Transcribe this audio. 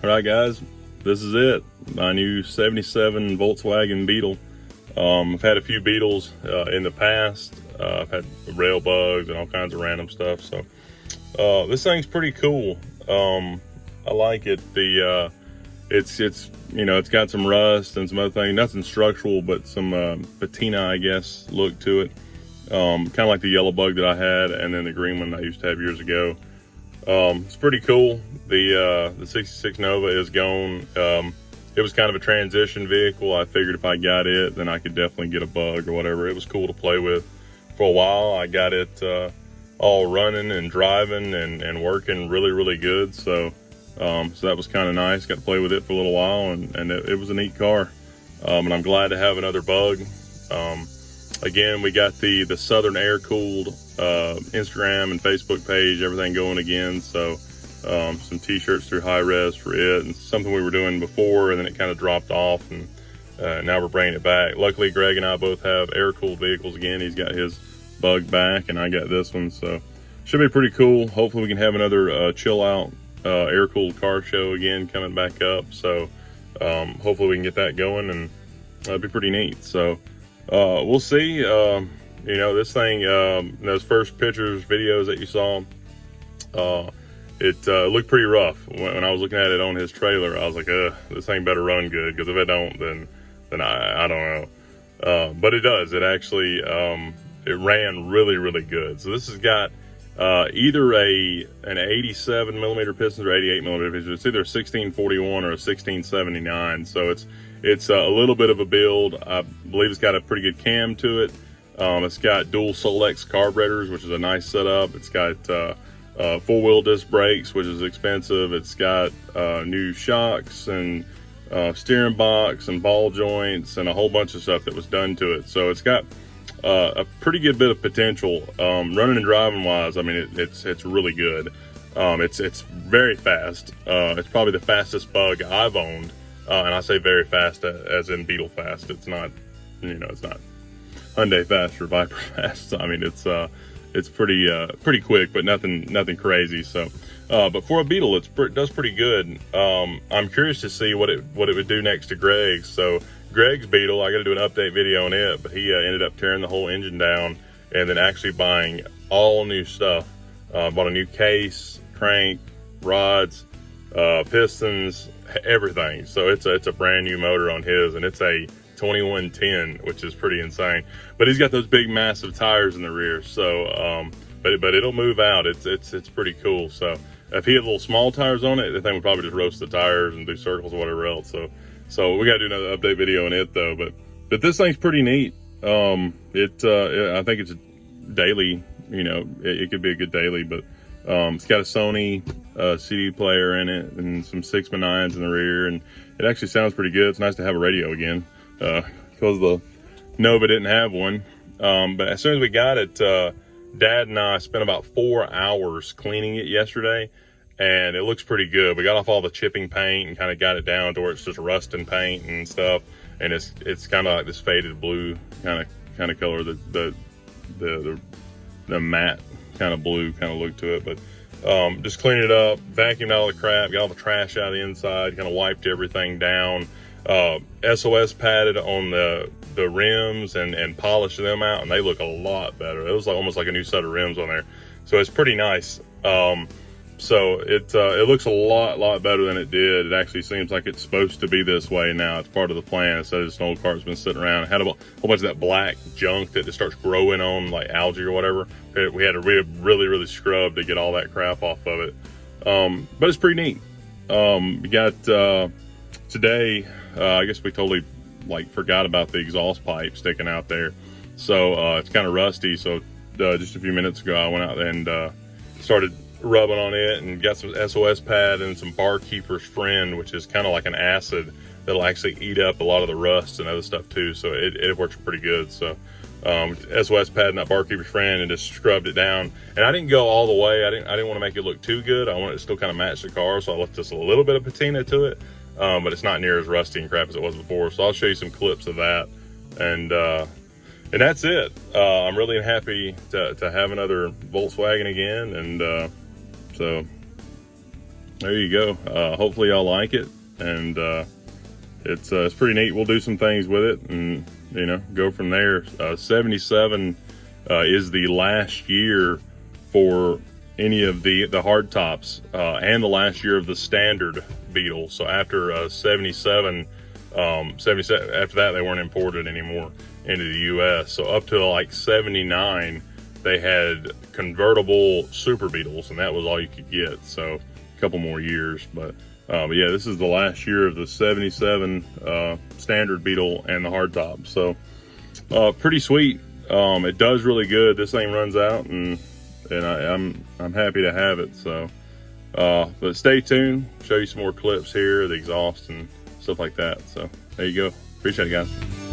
Alright guys, this is it. My new 77 Volkswagen Beetle. I've had a few Beetles in the past. I've had rail bugs and all kinds of random stuff. So this thing's pretty cool. I like it. It's you know, it's got some rust and some other things. Nothing structural, but some patina, I guess, look to it. Kind of like the yellow bug that I had, and then the green one I used to have years ago. It's pretty cool. The 66 Nova is gone. It was kind of a transition vehicle. I figured if I got it, then I could definitely get a bug or whatever. It was cool to play with for a while. I got it all running and driving and working really good. So that was kind of nice. Got to play with it for a little while, and it was a neat car. And I'm glad to have another bug. Again, we got the Southern Air Cooled Instagram and Facebook page, everything going again. So some t-shirts through HiRevz for it, and something we were doing before, and then it kind of dropped off, and now we're bringing it back. Luckily, Greg and I both have air-cooled vehicles again. He's got his bug back, and I got this one, so should be pretty cool. Hopefully we can have another chill out air-cooled car show again coming back up. So hopefully we can get that going, and that'd be pretty neat. So we'll see. You know, this thing, those first pictures, videos that you saw, it looked pretty rough. When I was looking at it on his trailer, I was like, this thing better run good, because if it don't, then I don't know. But it does. It actually, it ran really good. So this has got either an 87 millimeter piston or 88 millimeter piston. It's either a 1641 or a 1679. So it's a little bit of a build. I believe it's got a pretty good cam to it. It's got dual Solex carburetors, which is a nice setup. It's got four-wheel disc brakes, which is expensive. It's got new shocks and steering box and ball joints and a whole bunch of stuff that was done to it. So it's got a pretty good bit of potential. Running and driving wise, I mean, it's really good. It's very fast. It's probably the fastest bug I've owned. And I say very fast as in Beetle fast. It's not, you know, it's not Hyundai fast or Viper fast. I mean, it's pretty quick, but nothing crazy. So, but for a Beetle, it does pretty good. I'm curious to see what it would do next to Greg's. So Greg's Beetle, I got to do an update video on it, but he ended up tearing the whole engine down and then actually buying all new stuff. Bought a new case, crank, rods, pistons, everything. So it's a brand new motor on his, and it's a 2110, which is pretty insane. But he's got those big massive tires in the rear. So but it'll move out. It's pretty cool. So if he had little small tires on it, the thing would probably just roast the tires and do circles or whatever else. So we got to do another update video on it though. But this thing's pretty neat. I think it's a daily, you know, it could be a good daily, but it's got a Sony CD player in it and some 6x9s in the rear, and it actually sounds pretty good. It's nice to have a radio again, because the Nova didn't have one. But as soon as we got it, Dad and I spent about 4 hours cleaning it yesterday, and it looks pretty good. We got off all the chipping paint and kind of got it down to where it's just rusting paint and stuff, and it's kind of like this faded blue kind of color, the matte kind of blue kind of look to it. But just cleaned it up, vacuumed out all the crap, got all the trash out of the inside, kind of wiped everything down, SOS padded on the rims and polished them out, and they look a lot better. It was like almost like a new set of rims on there, so it's pretty nice. So it looks a lot better than it did. It actually seems like it's supposed to be this way now. It's part of the plan. Instead of just an old car that's been sitting around. It had a whole bunch of that black junk that just starts growing on, like algae or whatever. We had to really scrub to get all that crap off of it. But it's pretty neat. We got today, I guess we totally forgot about the exhaust pipe sticking out there. So it's kind of rusty. So just a few minutes ago, I went out and started rubbing on it and got some SOS pad and some Barkeeper's Friend, which is kind of like an acid that'll actually eat up a lot of the rust and other stuff too. So it works pretty good. So SOS pad and that Barkeeper's Friend, and just scrubbed it down. And I didn't go all the way. I didn't want to make it look too good. I wanted it to still kind of match the car, so I left just a little bit of patina to it. But it's not near as rusty and crap as it was before. So I'll show you some clips of that. And that's it. I'm really happy to have another Volkswagen again. And so there you go. Hopefully y'all like it, and it's pretty neat. We'll do some things with it, and you know, go from there. 77 is the last year for any of the hard tops, and the last year of the Standard Beetle. So after 77, after that they weren't imported anymore into the US. So up to like 79 they had convertible Super Beetles, and that was all you could get. So a couple more years, but yeah, this is the last year of the 77 Standard Beetle and the hardtop. So pretty sweet. It does really good. This thing runs out, and I'm happy to have it. So but stay tuned, show you some more clips here, the exhaust and stuff like that. So there you go. Appreciate it, guys.